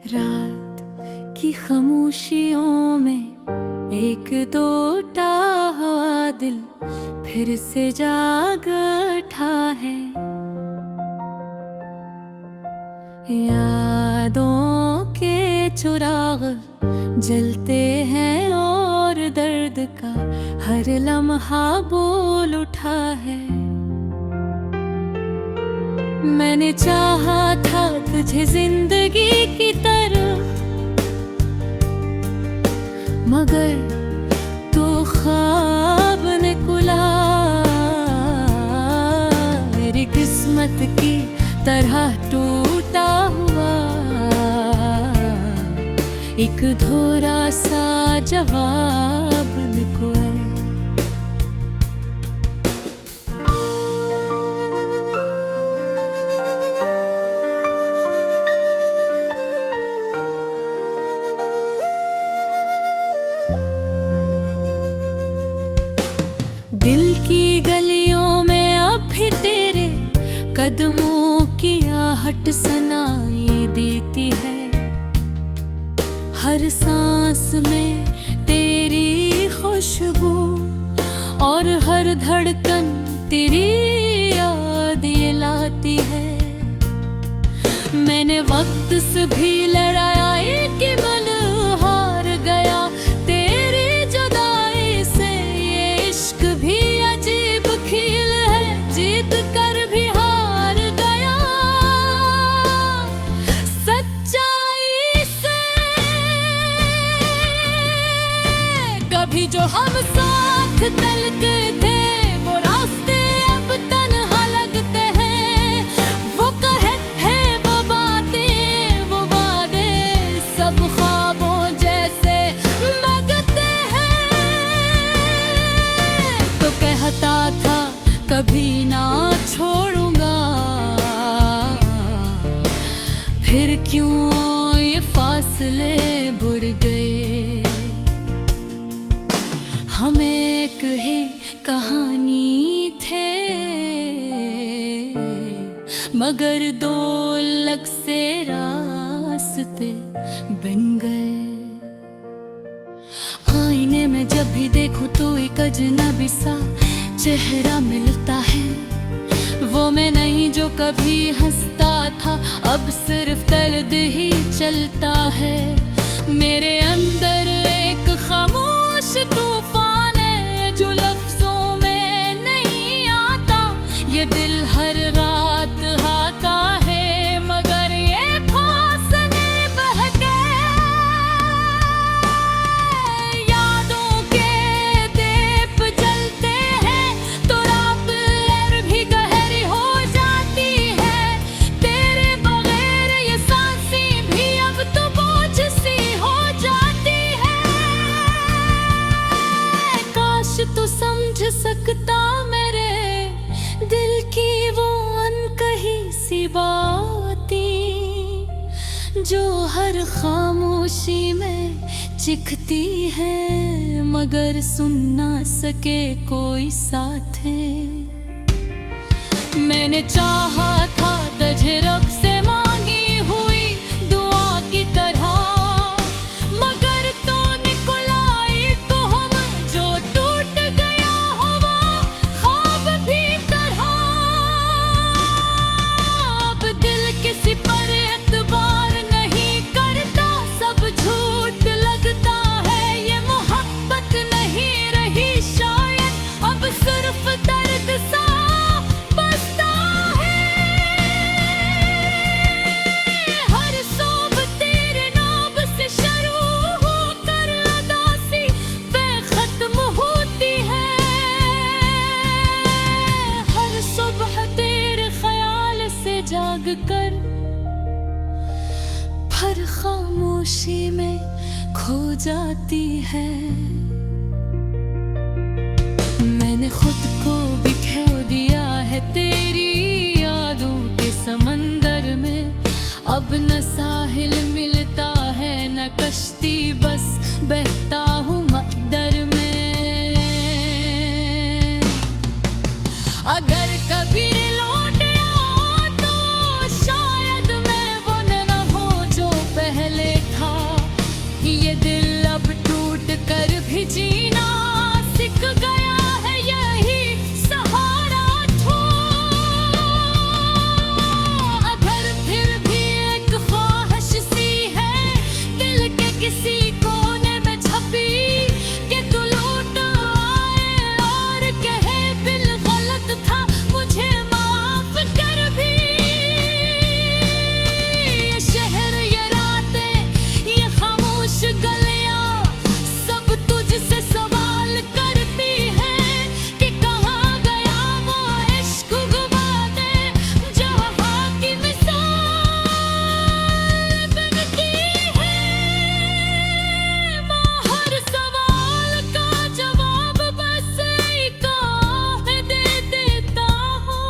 रात की खामोशियों में एक टूटा हुआ दिल फिर से जाग उठा है। यादों के चिराग जलते हैं और दर्द का हर लम्हा बोल उठा है। मैंने चाहा था तुझे जिंदगी की तरह, मगर तू ख्वाब ने कुला मेरी किस्मत की तरह टूटा हुआ एक धोरा सा जवाब निकला। दिल की गलियों में अब भी तेरे कदमों की आहट सुनाई देती है। हर सांस में तेरी खुशबू और हर धड़कन तेरी याद लाती है। मैंने वक्त से भी लड़ाया एक मन हार गया तेरी जुदाई से। ये इश्क भी अजीब खेल है, जीत कर भी हार गया। सच्चाई से कभी जो हम साथ चलते थे वो रास्ते अब तन्हा लगते हैं। वो कहे हैं वो बातें वो वादे सब ख्वाबों जैसे लगते हैं। तो कहता था कभी ना छोड़ूंगा, फिर क्यों ये फासले बुड़ गए। हम एक ही कहानी थे मगर दो अलग से रास्ते बन गए। आईने में जब भी देखूं तो एक अजनबी सा चेहरा मिलता है। वो मैं नहीं जो कभी हंसता था, अब सिर्फ दर्द ही चलता है। मेरे अंदर एक खामोश तूफान है जो लफ्जों में नहीं आता। ये दिल हर रात हाका है मगर ये फासले बहके। यादों के दीप जलते हैं तो रात और भी गहरी हो जाती है। तेरे बगैर ये सांसें भी अब तो बोझ सी हो जाती है। काश तू समझ सकता मेरे दिल की वो अनकही सी बातें जो हर खामोशी में चिखती है मगर सुन ना सके कोई साथ है। मैंने चाहा था तुझे रब से मांगी हुई दुआ की तरह, मगर तो निकला एक हम जो टूट गया हुआ ख्वाब भी तरह। अब दिल किसी पर एतबार नहीं करता, सब झूठ लगता है। ये मोहब्बत नहीं रही शायद अब सिर्फ दर्द सा बसता है। हर सोब तेरे नाम से शुरू होकर उदासी पे खत्म होती है। हर सुबह तेरे ख्याल से जाग कर हर खामोशी में खो जाती है। मैंने खुद को भी खो दिया है तेरी यादों के समंदर में। अब न साहिल मिलता है न कश्ती, बस बहता हूँ मकदर में। अगर कभी लौट आओ तो शायद मैं वो न हो जो पहले किसी कोने में छपी कि तू लौट आए और कहे दिल गलत था मुझे माफ कर भी। ये शहर, ये रातें, ये खामोश गलियां सब तुझसे सवाल करती हैं कि कहाँ गया वो इश्क गुबादे जहाँ की मिसाल बनती है। मैं हर सवाल का जवाब बस एक आहे दे देता हूँ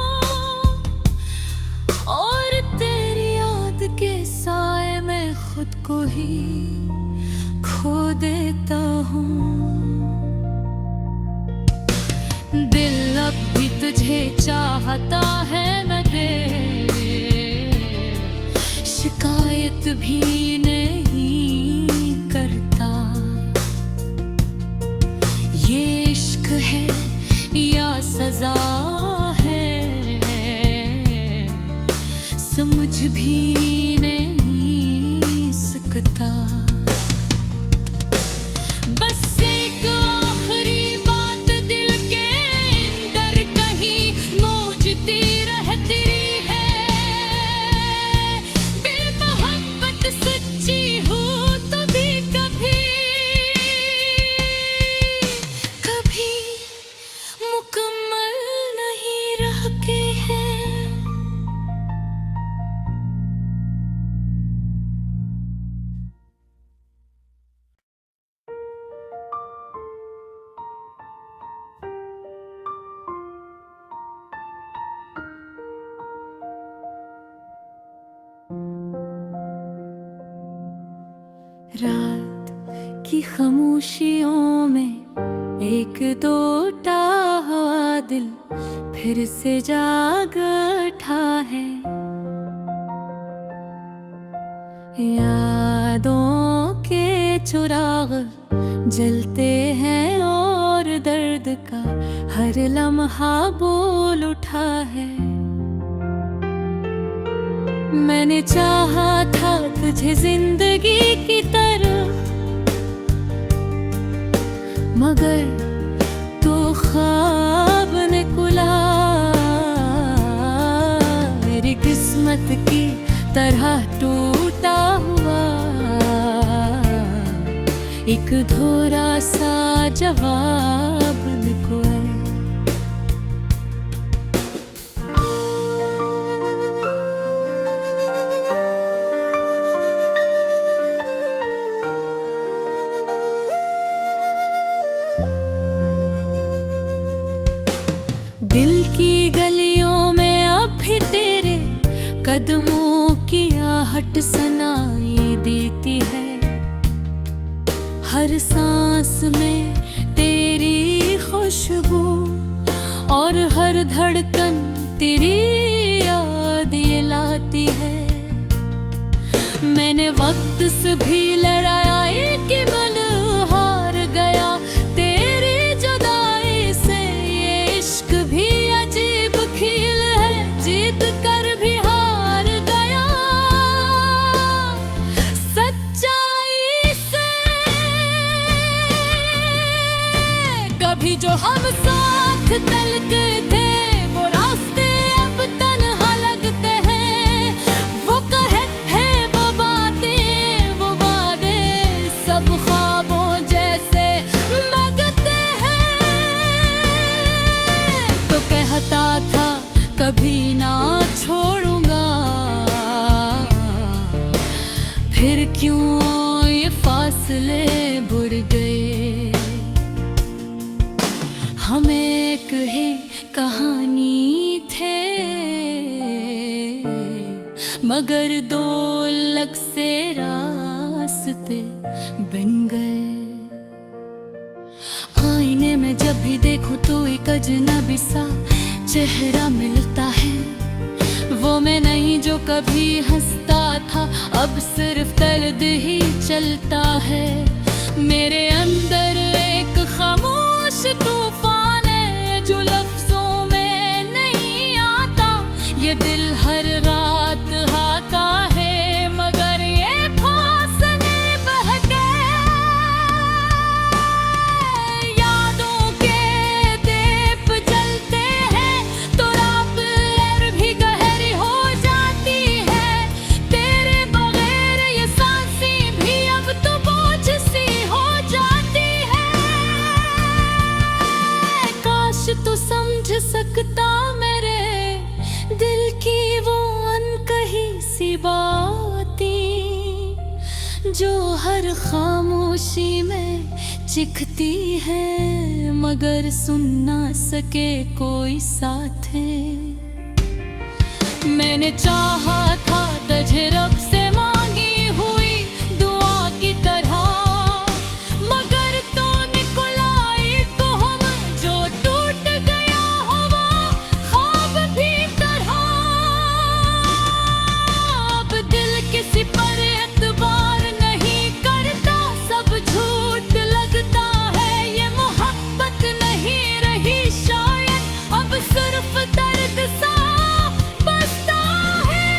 और तेरी याद के साए में खुद को ही खो देता हूँ। दिल अब भी तुझे चाहता है न दे, शिकायत भी नहीं करता। ये इश्क है या सजा है समझ भी नहीं सकता। बस एक आखिरी बात दिल के अंदर कहीं मौजती रहती है, बेमोहब्बत सच्ची हो तो भी कभी कभी मुकम्मल नहीं रहती है। रात की खामोशियों में एक दो हुआ दिल फिर से जाग उठा है। यादों के चिराग जलते हैं और दर्द का हर लम्हा बोल उठा है। मैंने चाहा था तुझे जिंदगी की तरह, मगर तो ख्वाब ने कुला मेरी किस्मत की तरह टूटा हुआ एक धोरा सा जवाब निकला। दिल की गलियों में अब भी तेरे कदमों की आहट सुनाई देती है। हर सांस में तेरी खुशबू और हर धड़कन तेरी याद ये लाती है। मैंने वक्त से भी लड़ाया कि मन हार गया तेरी जुदाई से। ये इश्क भी अजीब खेल है, जीत कर भी हार गया सच्चाई से। कभी जो हम साथ चलते थे वो रास्ते अब तन्हा लगते हैं। वो कहे हैं वो बातें वो वादे सब ख्वाबों जैसे लगते हैं। तो कहता था कभी ना छोड़ूंगा, फिर क्यों ये फासले बुर गए। हम एक ही कहानी थे मगर दो अलग से रास्ते बन गए। आईने में जब भी देखूं तो एक अजनबी सा चेहरा मिलता है। वो मैं नहीं जो कभी हंसता था, अब सिर्फ दर्द ही चलता है। मेरे अंदर एक खामोश तूफान है जो लफ्जों में नहीं आता। ये दिल हर रात हाका है मगर ये फासले बहके खामोशी में चिखती है, मगर सुन ना सके कोई साथ है। मैंने चाहा था तुझे रब से मांगी हुई दुआ की तरह, मगर तो निकला एक हम जो टूट गया हो वो ख्वाब भी तरह। अब दिल किसी पर एतबार नहीं करता, सब झूठ लगता है, ये मोहब्बत नहीं रही शायद, अब सिर्फ दर्द सा बसता है।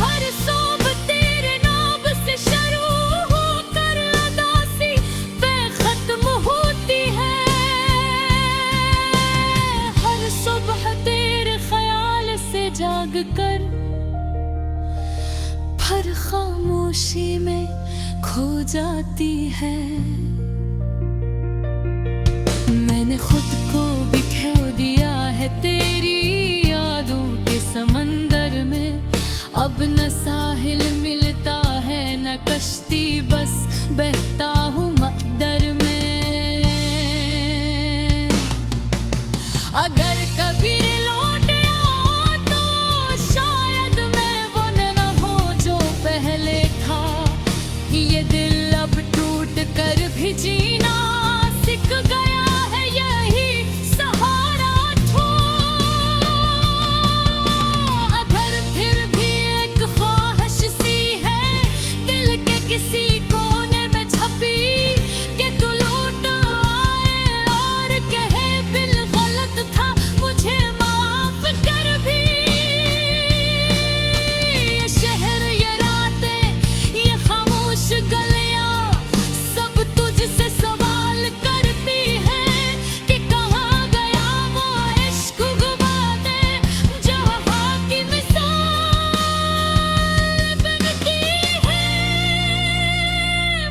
हर सोब तेरे नाम से शुरू होकर उदासी पे खत्म होती है। हर सुबह तेरे ख्याल से जाग कर हर खामोशी में खो जाती है। मैंने खुद को भी खो दिया है तेरी यादों के समंदर में, अब न साहिल मिलता है न कश्ती, बस बहता हूँ मकदर में। अगर कभी लौट आओ तो शायद मैं वो न हो जो पहले था, ये दिल अब टूट कर भी जीना सीख गया है, यही सहारा छो। अगर फिर भी एक ख्वाहिश सी है दिल के किसी कोने में छपी, कि तू लौट आए और कहे बिल गलत था मुझे माफ कर भी। ये शहर, ये रातें, ये खामोश गलियां, सब तुझसे सवाल करती हैं कि कहाँ गया वो इश्क गुबाने, जहाँ की मिसाल बनती है।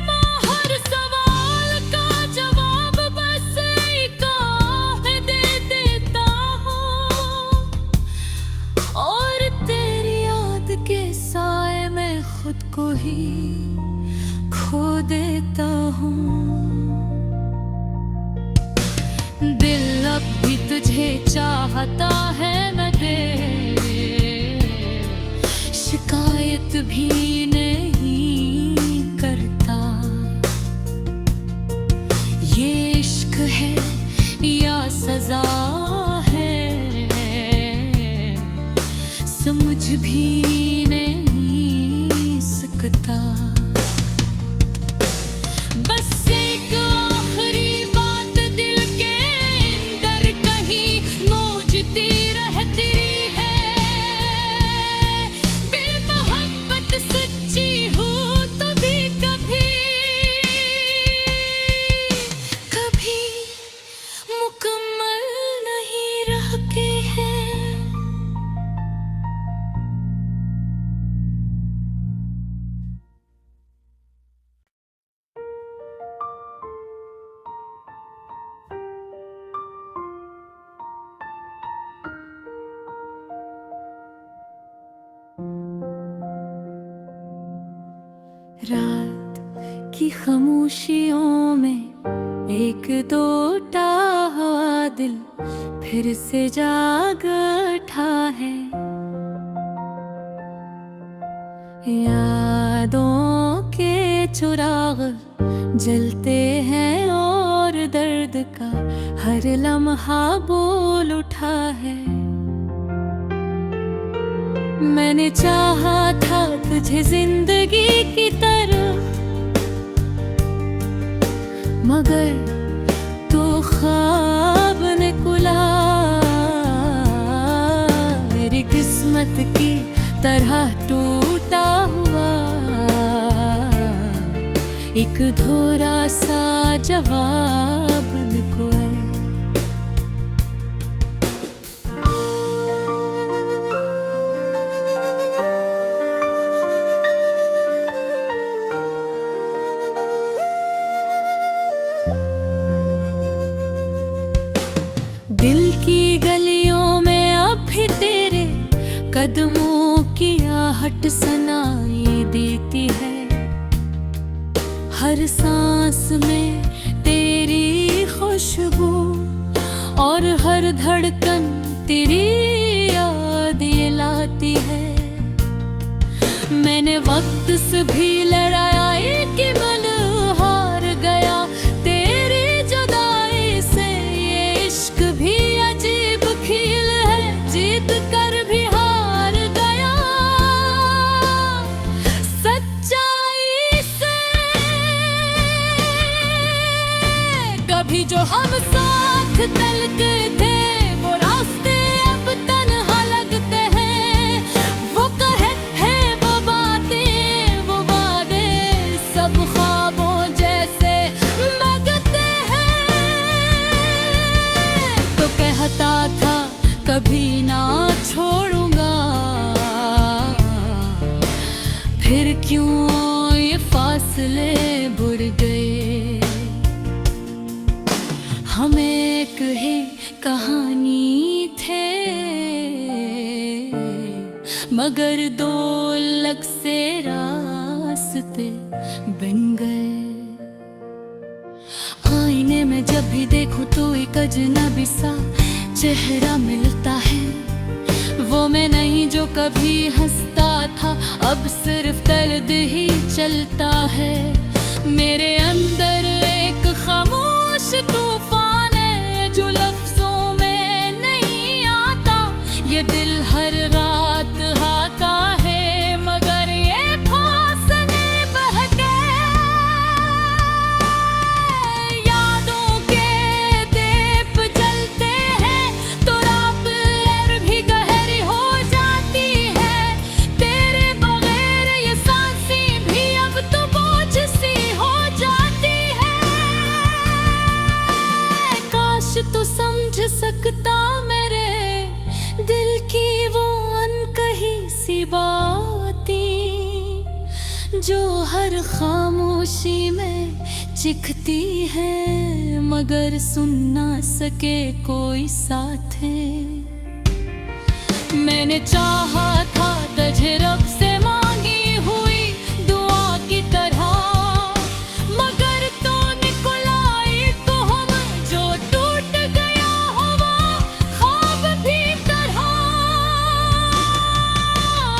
मैं हर सवाल का जवाब बस एक आहे दे देता हूँ, और तेरी याद के साए में खुद को ही खो देता हूँ। दिल अब भी तुझे चाहता है, मैं तेरे शिकायत भी नहीं करता। ये इश्क है या सजा है, समझ भी नहीं सकता। बस एक आखिरी बात दिल के अंदर कहीं मौजती रहती है, बेमोहब्बत सच्ची हो तो भी कभी कभी मुकम्मल नहीं रहती है। रात की खामोशियों में एक दो हुआ दिल फिर से जाग उठा है। यादों के चिराग जलते हैं और दर्द का हर लम्हा बोल उठा है। मैंने चाहा था तुझे जिंदगी की तरह, मगर तो ख्वाब निकला। मेरी किस्मत की तरह टूटा हुआ एक धोरा सा जवाब निकला। दिल की गलियों में अब भी तेरे कदमों की आहट सुनाई देती है। हर सांस में तेरी खुशबू और हर धड़कन तेरी याद दिलाती है। मैंने वक्त से भी लड़ाया कि मन हार गया तेरी जुदाई से। ये इश्क भी अजीब खेल है, जीत कर भी हार गया सच्चाई से। कभी जो हम साथ चलते थे वो रास्ते अब तन्हा लगते हैं। वो कहे हैं वो बातें वो वादे सब ख्वाबों जैसे लगते हैं। तो कहता था कभी ना छोड़ूंगा, फिर क्यों ये फासले बुर गए। हम एक ही कहानी थे मगर दो अलग से रास्ते बन गए। आईने में जब भी देखूं तो एक अजनबी सा चेहरा मिलता है। वो मैं नहीं जो कभी हंसता था, अब सिर्फ दर्द ही चलता है। मेरे अंदर एक खामोश तूफान है जो लफ्जों में नहीं आता। ये दिल हर रात हाका है मगर ये फासले बहके। यादों के दीप जलते हैं तो रात और भी गहरी हो जाती है। तेरे बगैर ये सांसें भी अब तो बोझ सी हो जाती है। काश तू समझ सकता मेरे दिल की वो अनकही सी बातें जो हर खामोशी में चिखती है मगर सुन ना सके कोई साथ है। मैंने चाहा था तुझे रब से मांगी हुई दुआ की तरह, मगर तो निकला एक हम जो टूट गया हुआ ख्वाब भी तरह।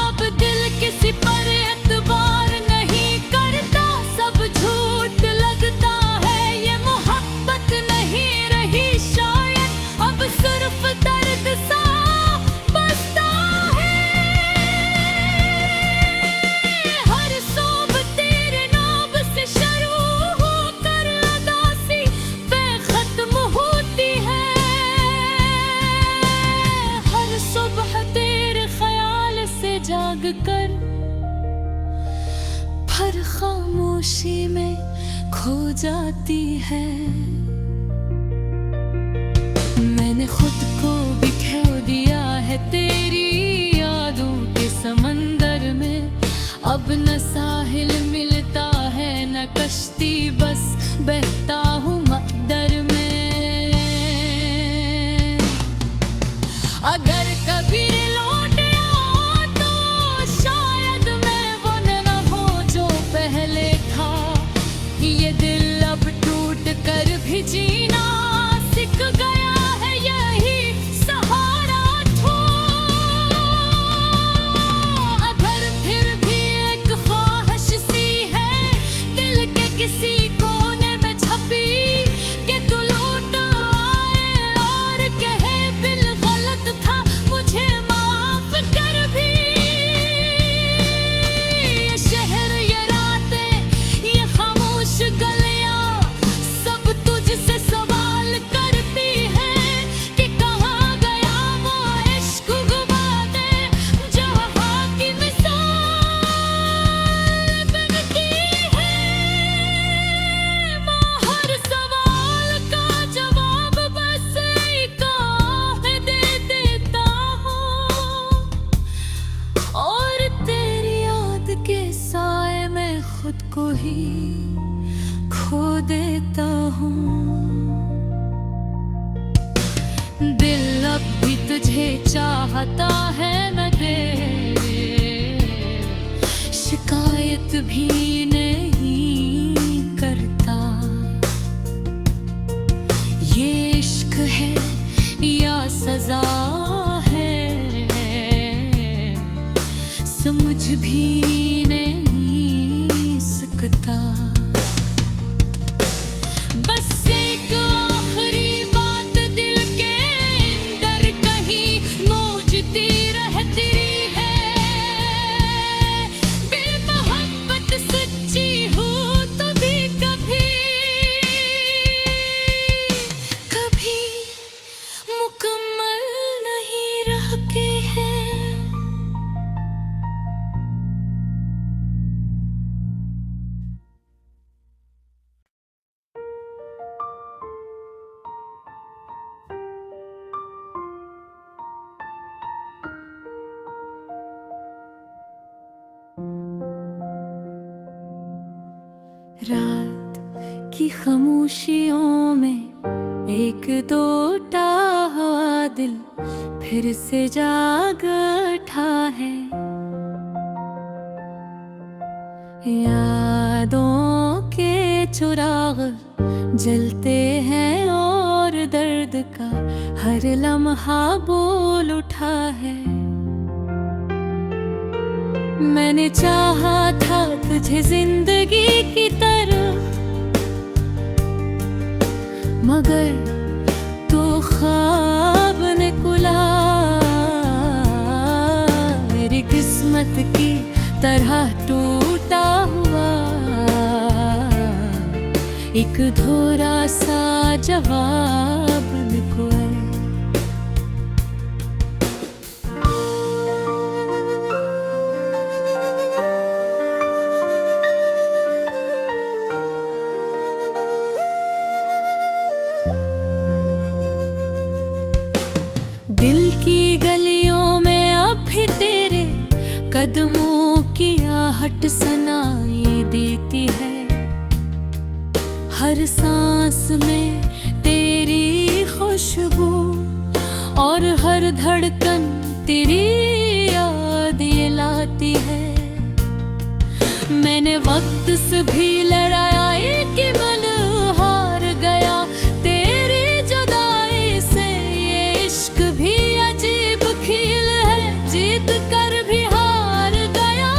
अब दिल किसी पर एतबार नहीं करता, सब झूठ लगता है। ये मोहब्बत नहीं रही शायद अब सिर्फ दर्द सा बसता है। हर सोब तेरे नाम से शुरू होकर उदासी पे खत्म होती है। हर सुबह तेरे ख्याल से जाग कर हर खामोशी में खो जाती है। मैंने खुद को भी खो दिया है तेरी यादों के समंदर में। अब न साहिल मिलता है न कश्ती, बस बहता हूँ मकदर में। अगर कभी लौट आऊं तो शायद मैं वो न हो जो पहले था। ये दिल अब टूट कर भी जीना सीख गया है, यही सहारा था। अगर फिर भी एक ख्वाहिश सी है दिल के किसी कोने में छपी कि तू लौट आए और कहे बिल गलत था मुझे माफ कर भी। ये शहर ये रातें ये खामोश गलियां सब तुझसे सवाल करती हैं कि कहाँ गया वो इश्क गुबादे जहाँ की मिसाल बनती है। मैं हर सवाल का जवाब बस एक आहे दे देता हूँ और तेरी याद के साए में खुद को ही खो देता हूँ। दिल अब भी तुझे चाहता है मैं तेरे शिकायत भी नहीं कर रात की खामोशियों में एक दो हुआ दिल फिर से जाग उठा है। यादों के चिराग जलते हैं और दर्द का हर लम्हा बोल उठा है। मैंने चाहा था तुझे जिंदगी की तरह, मगर तू ख्वाब ने कुला। मेरी किस्मत की तरह टूटा हुआ एक धोरा सा जवाब निकला। दिल की गलियों में अब भी तेरे कदमों की आहट सुनाई देती है। हर सांस में तेरी खुशबू और हर धड़कन तेरी याद ये लाती है। मैंने वक्त से भी लड़ाया कि मन हार गया तेरी जुदाई से। ये इश्क भी अजीब खेल है, जीत कर भी हार गया।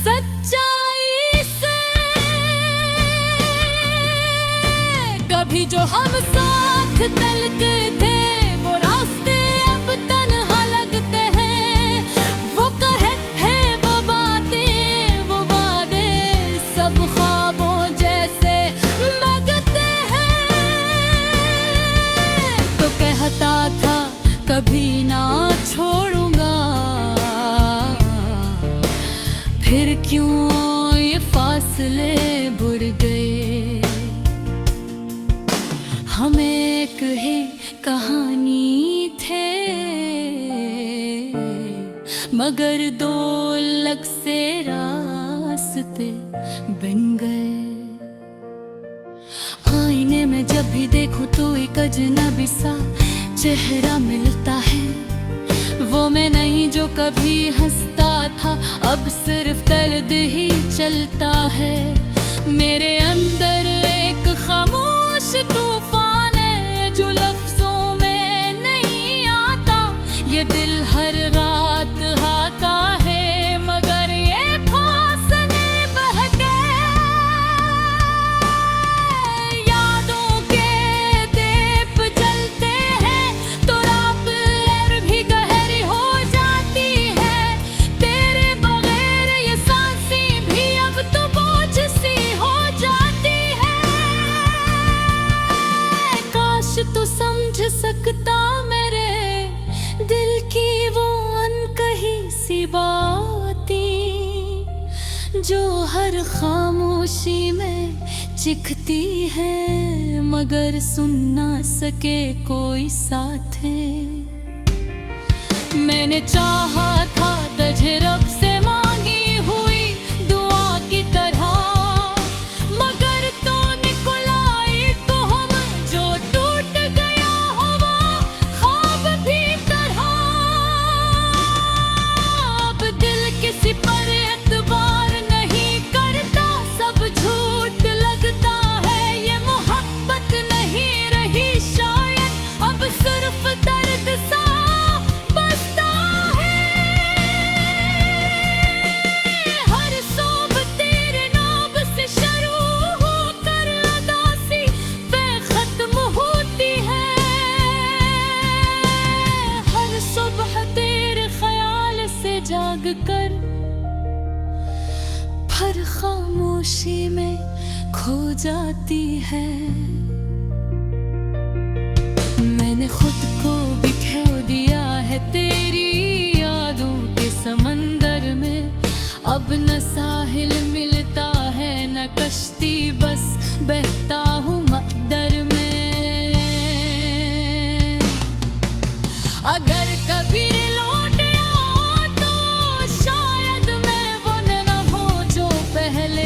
सच्चाई से कभी जो हम साथ चलते थे वो रास्ते अब तन्हा लगते हैं। वो कहे हैं वो बातें वो वादे सब ख्वाबों जैसे लगते हैं। तो कहता था कभी ना छोड़ूंगा, फिर क्यों ये फासले बुर गए। हम एक ही कहानी थे मगर दो अलग से रास्ते बन गए। आईने में जब भी देखूं तो एक अजनबी सा चेहरा मिलता है। वो मैं नहीं जो कभी हंसता था, अब सिर्फ दर्द ही चलता है। मेरे अंदर एक खामोश तूफान है जो लफ्जों में नहीं आता। ये दिल हर रात आता है मगर ये फासले बहके। यादों के दीप जलते हैं तो रात और भी गहरी हो जाती है। तेरे बगैर ये सांसें भी अब तो बोझ सी हो जाती है। काश तू समझ सकता मेरे दिल की वो अनकही सी बातें जो हर खामोशी में चिखती है मगर सुन ना सके कोई साथ है। मैंने चाहा था तुझे रब से मांगी हुई दुआ की तरह, मगर तो निकला एक हम जो टूट गया हो वो ख्वाब भी तरह। अब दिल किसी पर एतबार नहीं करता, सब झूठ लगता है। ये मोहब्बत नहीं रही शायद अब सिर्फ दर्द सा बसता है। हर सोब तेरे नाम से शुरू होकर उदासी पे खत्म होती है। हर सुबह तेरे ख्याल से जाग कर हर खामोशी में खो जाती है। मैंने खुद को भी खो दिया है तेरी यादों के समंदर में। अब न साहिल मिलता है न कश्ती, बस बहता हूँ मकदर में। अगर कभी लौट आओ तो शायद मैं वो न हो जो पहले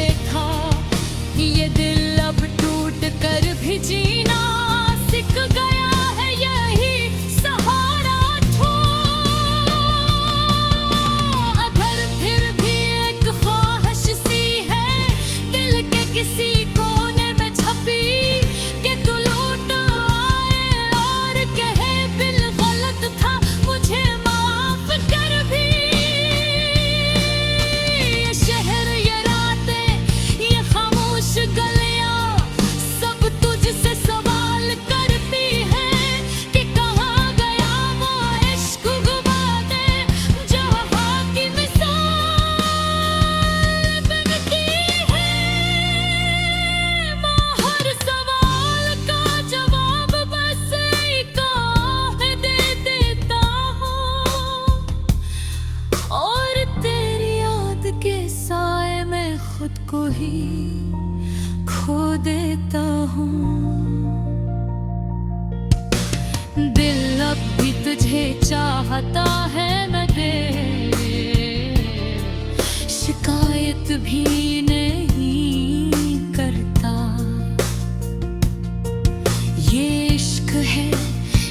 खुद को ही खो देता हूँ। दिल अब भी तुझे चाहता है, मैं दे शिकायत भी नहीं करता। ये इश्क है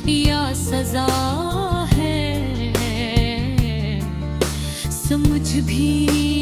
या सजा है, समझ भी